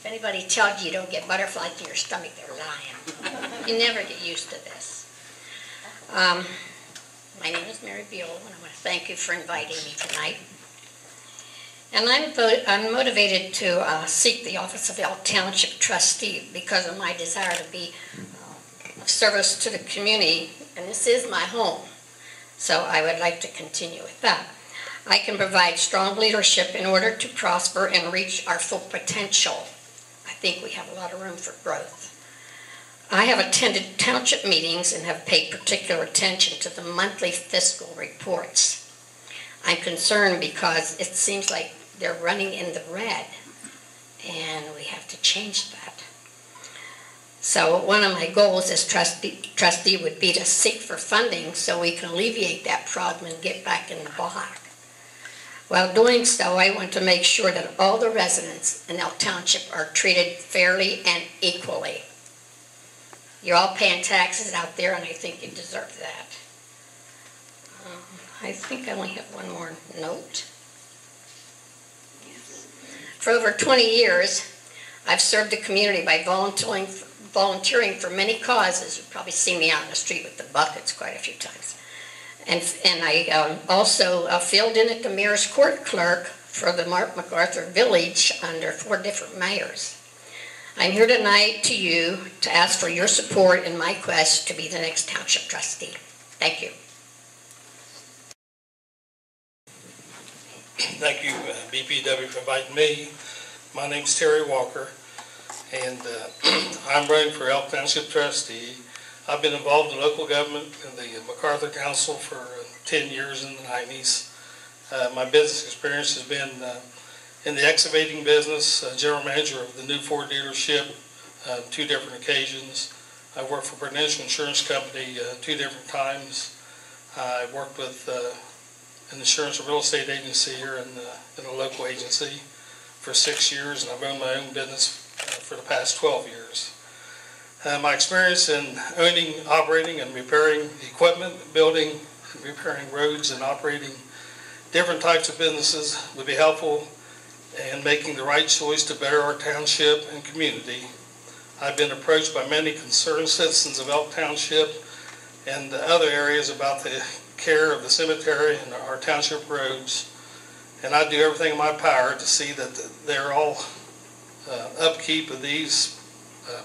If anybody tells you you don't get butterflies in your stomach, they're lying. You never get used to this. My name is Mary Buell, and I want to thank you for inviting me tonight. And I'm motivated to seek the office of Elk Township Trustee because of my desire to be of service to the community, and this is my home. So I would like to continue with that. I can provide strong leadership in order to prosper and reach our full potential. I think we have a lot of room for growth. I have attended township meetings and have paid particular attention to the monthly fiscal reports. I'm concerned because it seems like they're running in the red, and we have to change that. So one of my goals as trustee would be to seek for funding so we can alleviate that problem and get back in the black. While doing so, I want to make sure that all the residents in Elk Township are treated fairly and equally. You're all paying taxes out there, and I think you deserve that. I think I only have one more note. Yes. For over 20 years, I've served the community by volunteering for many causes. You've probably seen me out on the street with the buckets quite a few times. And I also filled in at the mayor's court clerk for the McArthur village under 4 different mayors. I'm here tonight to you to ask for your support in my quest to be the next township trustee. Thank you. Thank you, BPW, for inviting me. My name's Terry Walker, and I'm running for Elk Township Trustee. I've been involved in local government in the McArthur Council for 10 years in the 90s. My business experience has been in the excavating business, general manager of the new Ford dealership, 2 different occasions. I worked for Prudential Insurance Company 2 different times. I worked with an insurance and real estate agency here in a local agency for 6 years, and I've owned my own business for the past 12 years. My experience in owning, operating, and repairing equipment, building and repairing roads, and operating different types of businesses would be helpful in making the right choice to better our township and community. I've been approached by many concerned citizens of Elk Township and other areas about the care of the cemetery and our township roads, and I do everything in my power to see that they're all upkeep of these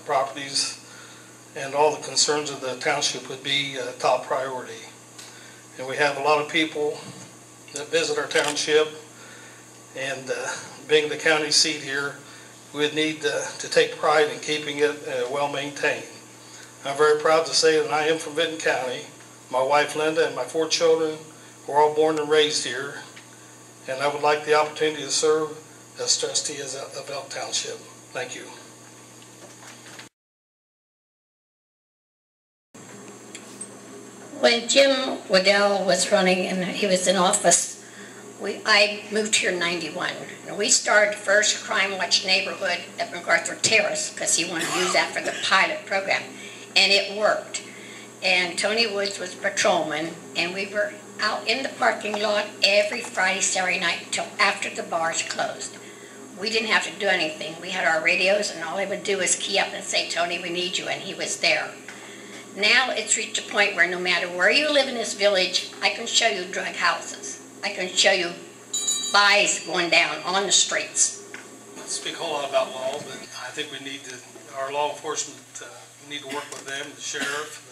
properties and all the concerns of the township would be top priority. And we have a lot of people that visit our township, and being the county seat here, we would need to take pride in keeping it well maintained. I'm very proud to say that I am from Vinton County. My wife Linda and my 4 children were all born and raised here, and I would like the opportunity to serve as trustee of Elk Township. Thank you. When Jim Waddell was running and he was in office, I moved here in '91. And we started the first Crime Watch neighborhood at McArthur Terrace because he wanted to use that for the pilot program. And it worked. And Tony Woods was patrolman, and we were out in the parking lot every Friday, Saturday night until after the bars closed. We didn't have to do anything. We had our radios, and all they would do was key up and say, "Tony, we need you," and he was there. Now it's reached a point where no matter where you live in this village, I can show you drug houses. I can show you buys going down on the streets. I speak a whole lot about law, but I think we need to, our law enforcement, we need to work with them, the sheriff,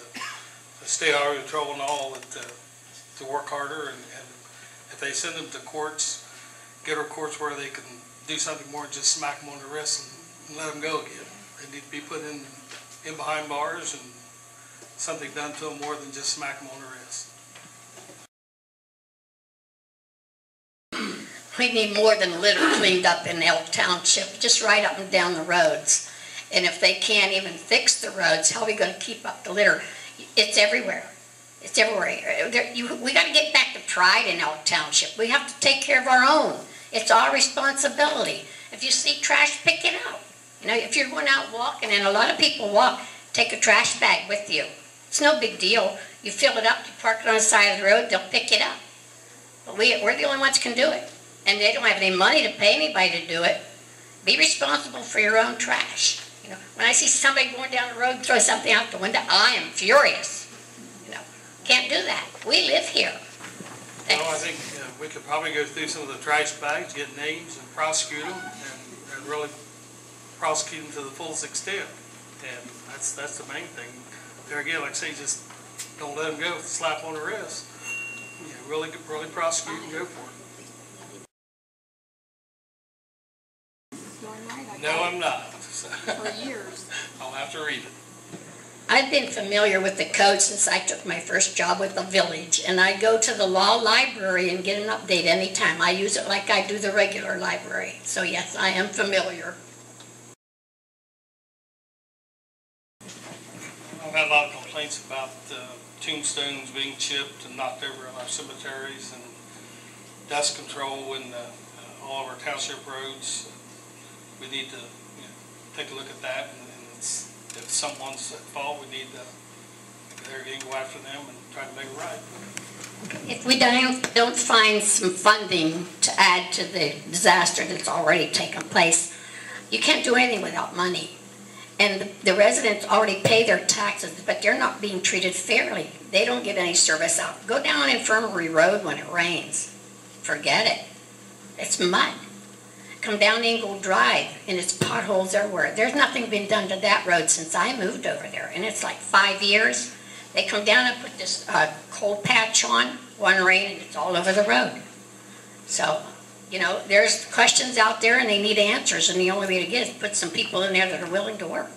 the state highway patrol and all, to work harder, and if they send them to courts, get our courts where they can do something more than just smack them on the wrist and let them go again. They need to be put in behind bars and something done to them more than just smack them on the wrist. We need more than litter cleaned up in Elk Township, just right up and down the roads. And if they can't even fix the roads, how are we going to keep up the litter? It's everywhere. It's everywhere. We got to get back to pride in Elk Township. We have to take care of our own. It's our responsibility. If you see trash, pick it up. You know, if you're going out walking, and a lot of people walk, take a trash bag with you. It's no big deal. You fill it up, you park it on the side of the road, they'll pick it up. But we're the only ones who can do it. And they don't have any money to pay anybody to do it. Be responsible for your own trash. You know, when I see somebody going down the road and throw something out the window, I am furious. You know, can't do that. We live here. Thanks. Well, I think we could probably go through some of the trash bags, get names and prosecute them, and really prosecute them to the fullest extent. And that's the main thing. There again, like I say, just don't let them go with a slap on the wrist. You know, really prosecute and go for it. No, I'm not. For years. I'll have to read it. I've been familiar with the code since I took my first job with the village, and I go to the law library and get an update anytime. I use it like I do the regular library. So yes, I am familiar. I've had a lot of complaints about tombstones being chipped and knocked over in our cemeteries, and dust control in all of our township roads. We need to take a look at that, and if someone's at fault, we need to go after them and try to make it right. If we don't find some funding to add to the disaster that's already taken place, you can't do anything without money. And the residents already pay their taxes, but they're not being treated fairly. They don't get any service out. Go down Infirmary Road when it rains. Forget it. It's mud. Come down Engle Drive, and it's potholes everywhere. There's nothing been done to that road since I moved over there, and it's like 5 years. They come down and put this cold patch on, one rain, and it's all over the road. So, you know, there's questions out there, and they need answers, and the only way to get it is put some people in there that are willing to work.